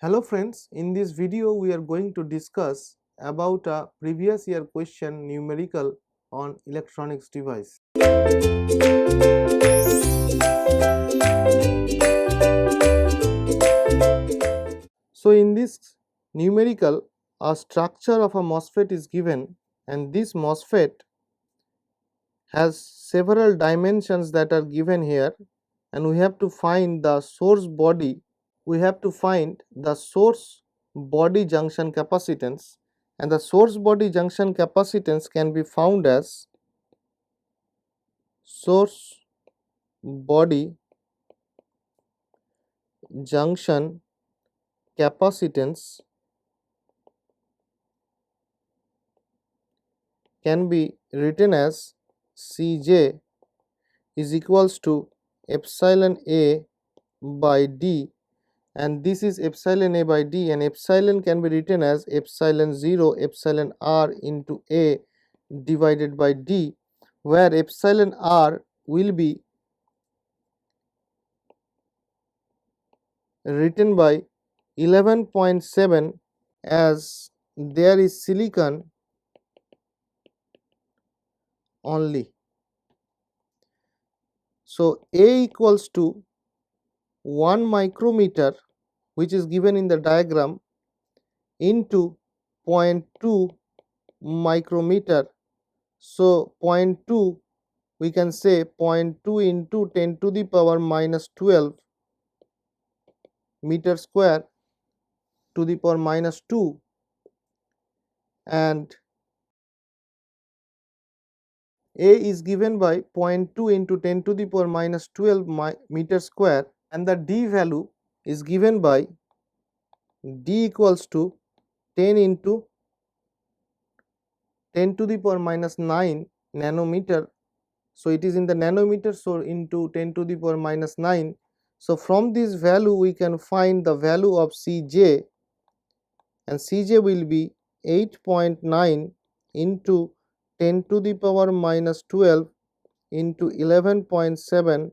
Hello friends, in this video we are going to discuss about a previous year question numerical on electronics device. So in this numerical, a structure of a MOSFET is given, and this MOSFET has several dimensions that are given here, and we have to find the source body. We have to find the source body junction capacitance, and the source body junction capacitance can be found as source body junction capacitance can be written as Cj is equals to epsilon A by D, and this is epsilon A by D, and epsilon can be written as epsilon 0 epsilon R into A divided by D, where epsilon R will be written by 11.7 as there is silicon only. So A equals to 1 micrometer, which is given in the diagram, into 0.2 micrometer. So 0.2, we can say 0.2 into 10 to the power minus 12 meter square to the power minus 2, and A is given by 0.2 into 10 to the power minus 12 meter square, and the D value is given by D equals to 10 into 10 to the power minus 9 nanometer. So it is in the nanometer, so into 10 to the power minus 9. So from this value we can find the value of Cj, and Cj will be 8.9 into 10 to the power minus 12 into 11.7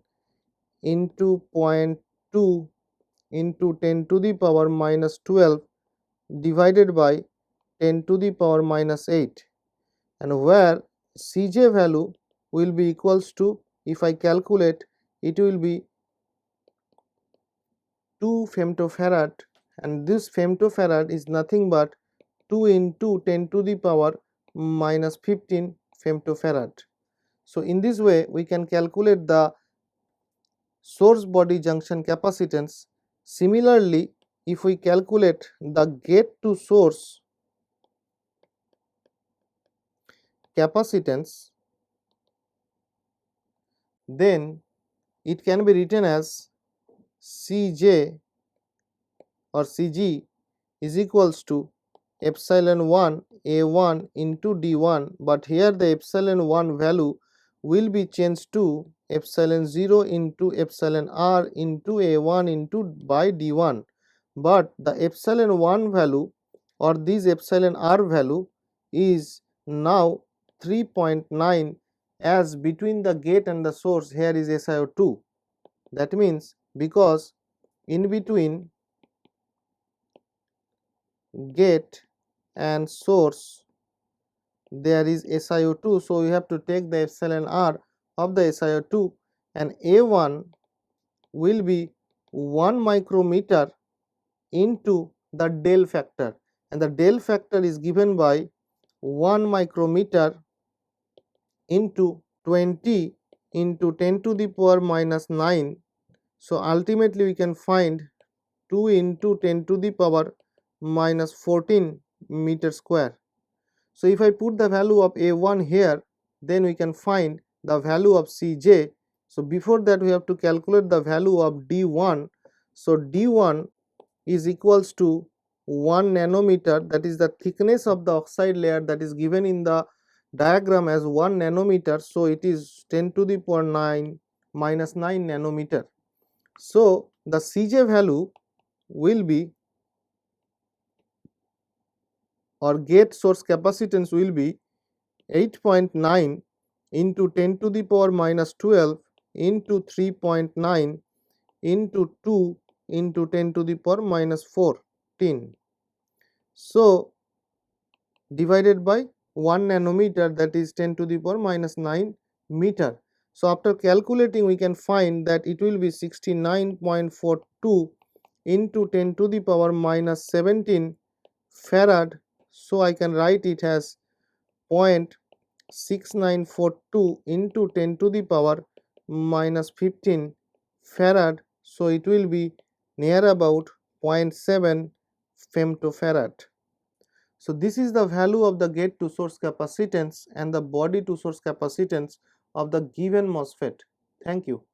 into 0.2 into 10 to the power minus 12 divided by 10 to the power minus 8, and where Cj value will be equals to, if I calculate, it will be 2 femtofarad, and this femtofarad is nothing but 2 into 10 to the power minus 15 femtofarad. So in this way we can calculate the source body junction capacitance. Similarly, if we calculate the gate to source capacitance, then it can be written as Cj or Cg is equals to epsilon 1 A1 into D1, but here the epsilon 1 value will be changed to epsilon 0 into epsilon R into A1 into by D1, but the epsilon 1 value or this epsilon R value is now 3.9, as between the gate and the source here is SiO2. That means because in between gate and source there is SiO2, so we have to take the epsilon R of the SiO2, and A1 will be 1 micrometer into the del factor, and the del factor is given by 1 micrometer into 20 into 10 to the power minus 9. So ultimately we can find 2 into 10 to the power minus 14 meter square. So if I put the value of A1 here, then we can find the value of Cj. So before that we have to calculate the value of D1. So D1 is equals to 1 nanometer, that is the thickness of the oxide layer that is given in the diagram as 1 nanometer. So it is 10 to the power 9 minus 9 nanometer. So the Cj value will be, or gate source capacitance will be 8.9 into 10 to the power minus 12 into 3.9 into 2 into 10 to the power minus 4. 14. So divided by 1 nanometer, that is 10 to the power minus 9 meter. So after calculating we can find that it will be 69.42 into 10 to the power minus 17 farad. So I can write it as 0.6942 into 10 to the power minus 15 farad. So it will be near about 0.7 femtofarad. So this is the value of the gate to source capacitance and the body to source capacitance of the given MOSFET. Thank you.